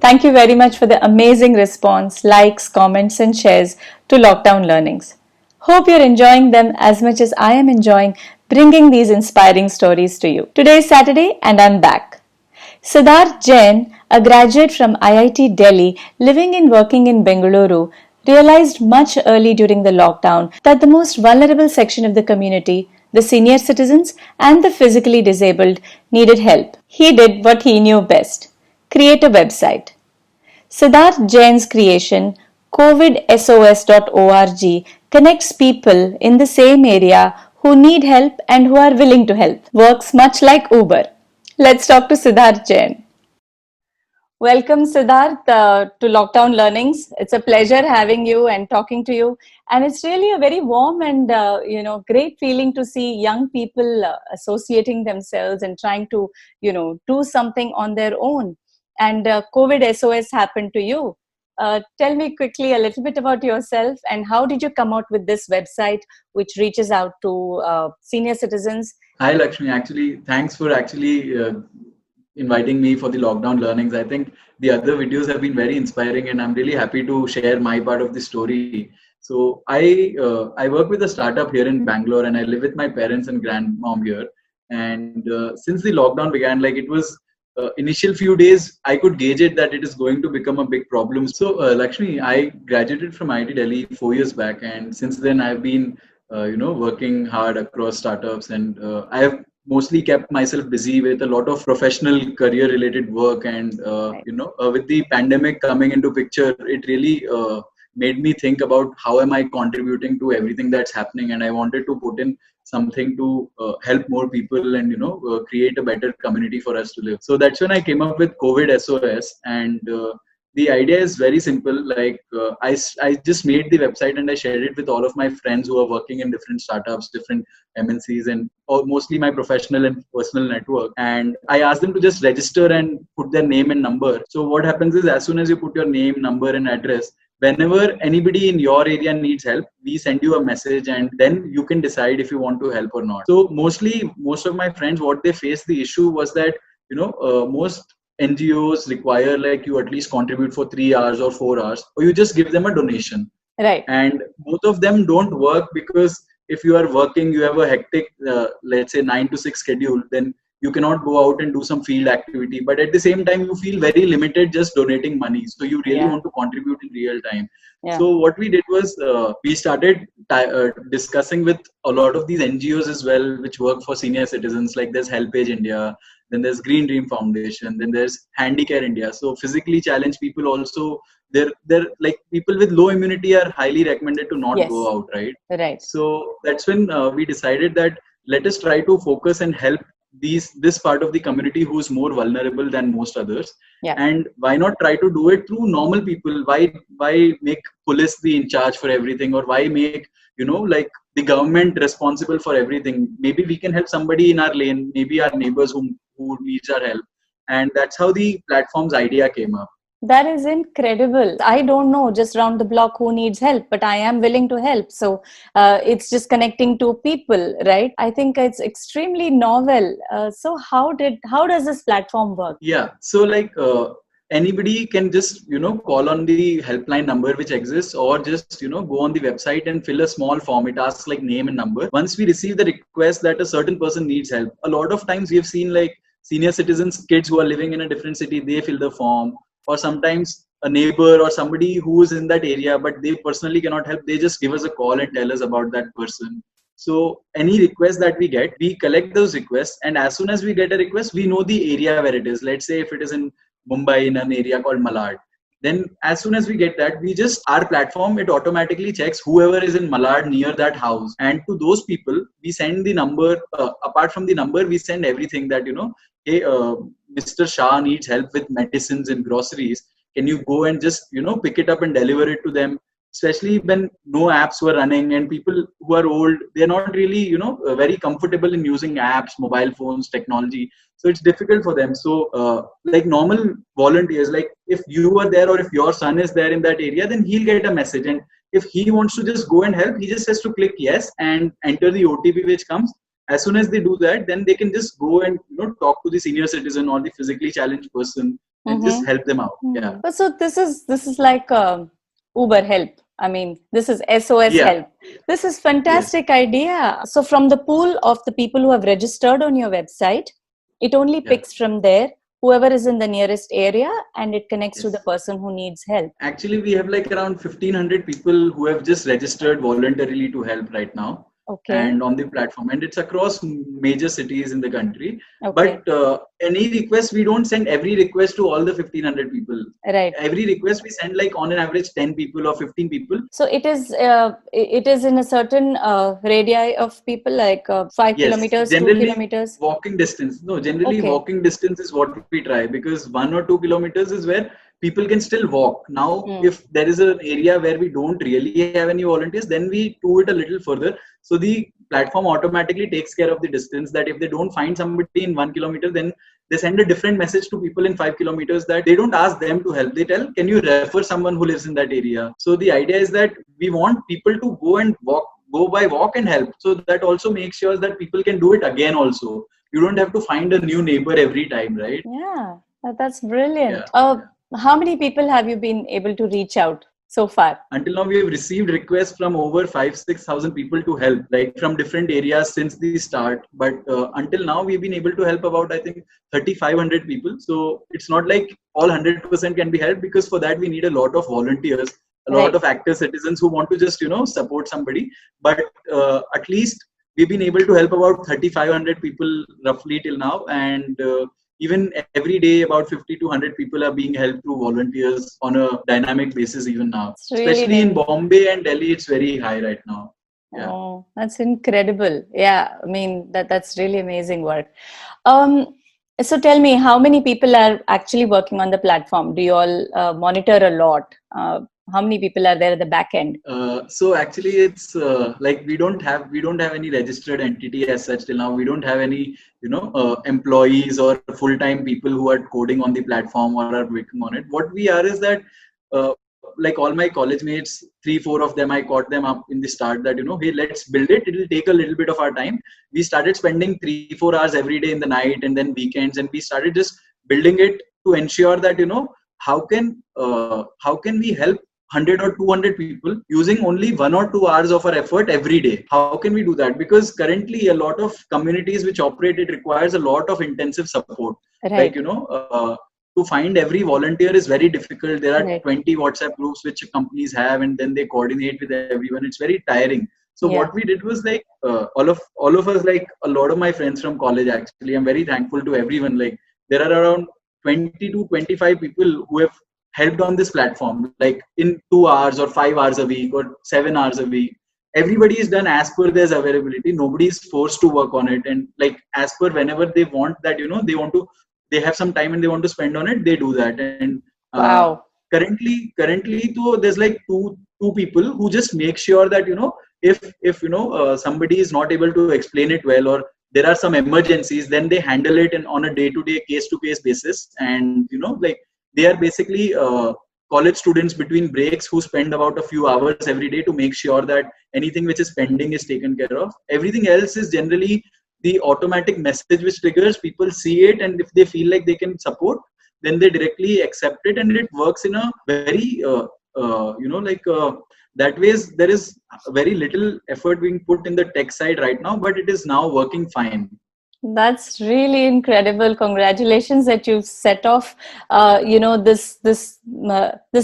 Thank you very much for the amazing response, likes, comments, and shares to Lockdown Learnings. Hope you're enjoying them as much as I am enjoying bringing these inspiring stories to you. Today is Saturday and I'm back. Siddharth Jain, a graduate from IIT Delhi living and working in Bengaluru, realized much early during the lockdown that the most vulnerable section of the community, the senior citizens and the physically disabled, needed help. He did what he knew best: create a website. Siddharth Jain's creation, COVIDSOS.org, connects people in the same area who need help and who are willing to help. Works much like Uber. Let's talk to Siddharth Jain. Welcome, Siddharth, to Lockdown Learnings. It's a pleasure having you and talking to you. And it's really a very warm and great feeling to see young people associating themselves and trying to do something on their own. And COVID SOS happened to you. Tell me quickly a little bit about yourself and how did you come out with this website which reaches out to senior citizens? Hi, Lakshmi. Actually, thanks for inviting me for the Lockdown Learnings. I think the other videos have been very inspiring and I'm really happy to share my part of the story. So I work with a startup here in Bangalore and I live with my parents and grandmom here. And since the lockdown began, it was initial few days, I could gauge it that it is going to become a big problem. So Lakshmi, I graduated from IIT Delhi 4 years back. And since then I've been working hard across startups and I have mostly kept myself busy with a lot of professional career related work and with the pandemic coming into picture, it really made me think about how am I contributing to everything that's happening, and I wanted to put in something to help more people and create a better community for us to live. So that's when I came up with COVID SOS, and the idea is very simple. I just made the website and I shared it with all of my friends who are working in different startups, different MNCs, and mostly my professional and personal network. And I asked them to just register and put their name and number. So what happens is, as soon as you put your name, number, and address, whenever anybody in your area needs help, we send you a message and then you can decide if you want to help or not. So most of my friends, what they faced the issue was that, most NGOs require you at least contribute for 3 hours or 4 hours, or you just give them a donation. Right. And both of them don't work because if you are working, you have a hectic, let's say 9 to 6 schedule, then you cannot go out and do some field activity. But at the same time, you feel very limited just donating money. So you really want to contribute in real time. Yeah. So what we did was we started discussing with a lot of these NGOs as well, which work for senior citizens. Like there's HelpAge India, then there's Green Dream Foundation, then there's Handicare India. So physically challenged people also, they're like people with low immunity are highly recommended to not go out, right? Right. So that's when we decided that let us try to focus and help this part of the community who's more vulnerable than most others. Yeah. And why not try to do it through normal people? Why make police the in charge for everything, or why make the government responsible for everything? Maybe we can help somebody in our lane, maybe our neighbors who needs our help. And that's how the platform's idea came up. That is incredible. I don't know just around the block who needs help, but I am willing to help. So it's just connecting to people, right? I think it's extremely novel. So how does this platform work? Yeah. So anybody can just, call on the helpline number which exists, or just, go on the website and fill a small form. It asks name and number. Once we receive the request that a certain person needs help, a lot of times we have seen senior citizens, kids who are living in a different city, they fill the form. Or sometimes a neighbor or somebody who is in that area, but they personally cannot help, they just give us a call and tell us about that person. So any request that we get, we collect those requests. And as soon as we get a request, we know the area where it is. Let's say if it is in Mumbai, in an area called Malad, then as soon as we get that, our platform, it automatically checks whoever is in Malad near that house. And to those people, we send the number, apart from the number, we send everything that, hey, Mr. Shah needs help with medicines and groceries. Can you go and just, pick it up and deliver it to them? Especially when no apps were running and people who are old, they're not really, very comfortable in using apps, mobile phones, technology. So it's difficult for them. So normal volunteers, if you are there or if your son is there in that area, then he'll get a message. And if he wants to just go and help, he just has to click yes and enter the OTP which comes. As soon as they do that, then they can just go and talk to the senior citizen or the physically challenged person and just help them out. Yeah. So this is like Uber help. I mean, this is SOS Yeah. help. This is fantastic idea. So from the pool of the people who have registered on your website, it only picks from there whoever is in the nearest area, and it connects to the person who needs help. Actually, we have like around 1,500 people who have just registered voluntarily to help right now. And on the platform, and it's across major cities in the country. But any request, we don't send every request to all the 1,500 people. Right. Every request we send like on an average 10 people or 15 people. So it is in a certain radii of people, like 5 kilometers, 2 kilometers. Walking distance. No, generally walking distance is what we try, because 1 or 2 kilometers is where people can still walk. Now, if there is an area where we don't really have any volunteers, then we do it a little further. So the platform automatically takes care of the distance, that if they don't find somebody in 1 kilometer, then they send a different message to people in 5 kilometers, that they don't ask them to help. They tell, can you refer someone who lives in that area? So the idea is that we want people to go by walk and help. So that also makes sure that people can do it again also. You don't have to find a new neighbor every time, right? Yeah, that's brilliant. How many people have you been able to reach out so far? Until now, we have received requests from over 5,000-6,000 people to help, like from different areas since the start. But until now, we've been able to help about, I think, 3,500 people. So it's not like all 100% can be helped, because for that we need a lot of volunteers, a lot of active citizens who want to just, support somebody. But at least we've been able to help about 3,500 people roughly till now. And even every day, about 50 to 100 people are being helped through volunteers on a dynamic basis even now. Really especially in Bombay and Delhi, it's very high right now. Yeah. Oh, that's incredible. Yeah, I mean, that's really amazing work. So tell me, how many people are actually working on the platform? Do you all monitor a lot? How many people are there at the back end? So actually, it's like we don't have any registered entity as such till now. We don't have any employees or full-time people who are coding on the platform or are working on it. What we are is that like all my college mates, 3-4 of them, I caught them up in the start that hey, let's build it. It will take a little bit of our time. We started spending 3-4 hours every day in the night and then weekends, and we started just building it to ensure that how can we help 100 or 200 people using only 1 or 2 hours of our effort every day. How can we do that? Because currently a lot of communities which operate, it requires a lot of intensive support. Right. Like, to find every volunteer is very difficult. There are 20 WhatsApp groups which companies have, and then they coordinate with everyone. It's very tiring. So what we did was like all of us, like a lot of my friends from college, actually, I'm very thankful to everyone. Like there are around 20 to 25 people who have helped on this platform, like in 2 hours or 5 hours a week or 7 hours a week. Everybody is done as per their availability. Nobody is forced to work on it, and like as per whenever they want that, they have some time and they want to spend on it, they do that. And wow. Currently, so there's like two people who just make sure that if somebody is not able to explain it well, or there are some emergencies, then they handle it on a day-to-day, case-to-case basis. And like they are basically college students between breaks who spend about a few hours every day to make sure that anything which is pending is taken care of. Everything else is generally the automatic message which triggers. People see it, and if they feel like they can support, then they directly accept it, and it works in a very that ways. There is very little effort being put in the tech side right now, but it is now working fine. That's really incredible. Congratulations that you've set off, this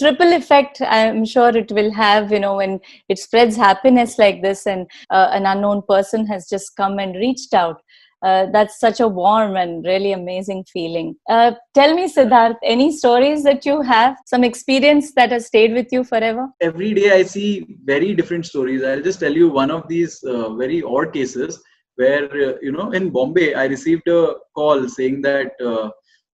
ripple effect. I'm sure it will have, when it spreads happiness like this, and an unknown person has just come and reached out. That's such a warm and really amazing feeling. Tell me, Siddharth, any stories that you have, some experience that has stayed with you forever? Every day I see very different stories. I'll just tell you one of these very odd cases where, in Bombay, I received a call saying that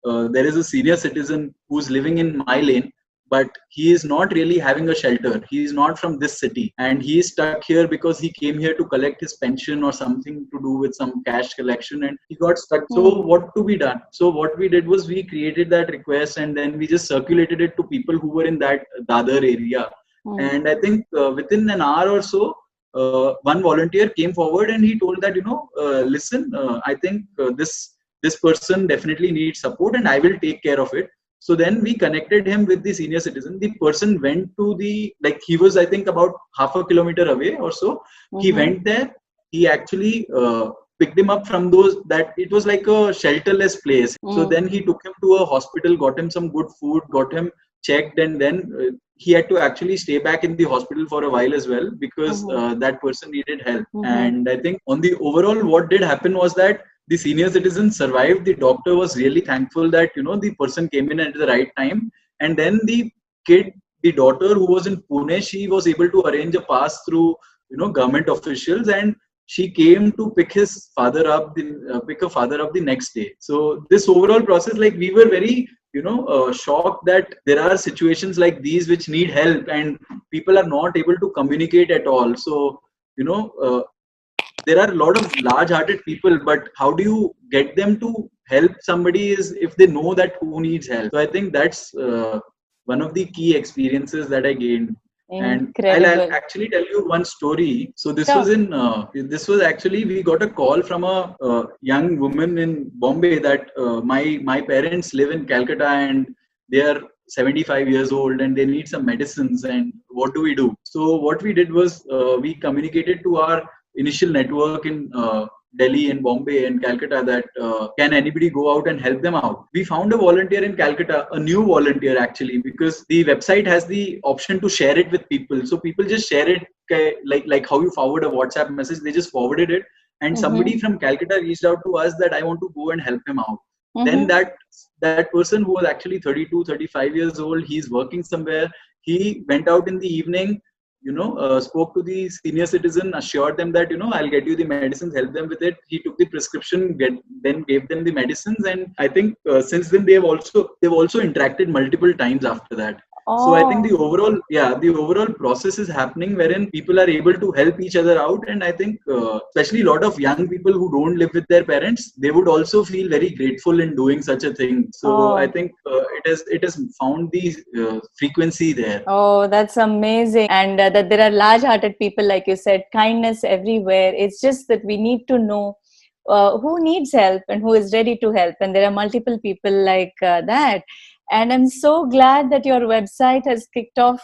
there is a senior citizen who's living in my lane, but he is not really having a shelter. He is not from this city, and he is stuck here because he came here to collect his pension or something to do with some cash collection, and he got stuck. So what to be done? So what we did was we created that request, and then we just circulated it to people who were in that Dadar area. And I think within an hour or so, one volunteer came forward and he told that, listen, I think this person definitely needs support, and I will take care of it. So then we connected him with the senior citizen. The person went to he was, I think, about half a kilometer away or so. He went there. He actually picked him up from that it was like a shelterless place. So then he took him to a hospital, got him some good food, got him checked, and then he had to actually stay back in the hospital for a while as well, because that person needed help. And I think on the overall, what did happen was that the senior citizen survived. The doctor was really thankful that the person came in at the right time. And then the daughter who was in Pune, she was able to arrange a pass through government officials, and she came to pick her father up the next day. So this overall process, like, we were very shocked that there are situations like these which need help and people are not able to communicate at all. So there are a lot of large-hearted people, but how do you get them to help somebody is if they know that who needs help. So I think that's one of the key experiences that I gained. Incredible. And I'll actually tell you one story. So this was actually, we got a call from a young woman in Bombay that my parents live in Calcutta and they are 75 years old and they need some medicines, and what do we do? So what we did was we communicated to our initial network in Delhi and Bombay and Calcutta that can anybody go out and help them out. We found a volunteer in Calcutta, a new volunteer actually, because the website has the option to share it with people. So people just share it like how you forward a WhatsApp message, they just forwarded it. And somebody from Calcutta reached out to us that I want to go and help him out. Then that person, who was actually 32, 35 years old, he's working somewhere. He went out in the evening, spoke to the senior citizen, assured them that, I'll get you the medicines, help them with it. He took the prescription, then gave them the medicines. And I think since then they've also interacted multiple times after that. So I think the overall process is happening wherein people are able to help each other out. And I think especially a lot of young people who don't live with their parents, they would also feel very grateful in doing such a thing. So I think it has found the frequency there. Oh, that's amazing. And that there are large-hearted people, like you said, kindness everywhere. It's just that we need to know who needs help and who is ready to help. And there are multiple people like that. And I'm so glad that your website has kicked off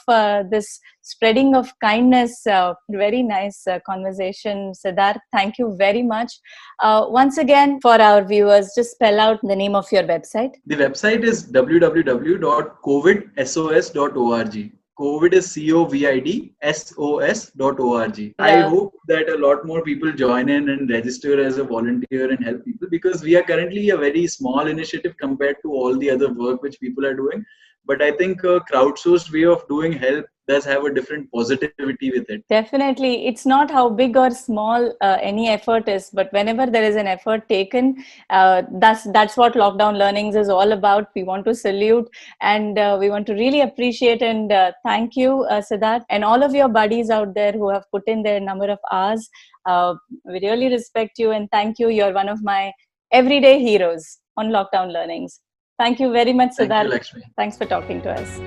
this spreading of kindness. Very nice conversation, Siddharth. Thank you very much. Once again, for our viewers, just spell out the name of your website. The website is www.covidsos.org. COVID is COVIDSOS.org. Yeah. I hope that a lot more people join in and register as a volunteer and help people, because we are currently a very small initiative compared to all the other work which people are doing. But I think a crowdsourced way of doing help does have a different positivity with it. Definitely. It's not how big or small any effort is, but whenever there is an effort taken, that's what Lockdown Learnings is all about. We want to salute and we want to really appreciate and thank you, Siddharth, and all of your buddies out there who have put in their number of hours. We really respect you and thank you. You're one of my everyday heroes on Lockdown Learnings. Thank you very much, Siddharth. Thank you, Lakshmi. Thanks for talking to us.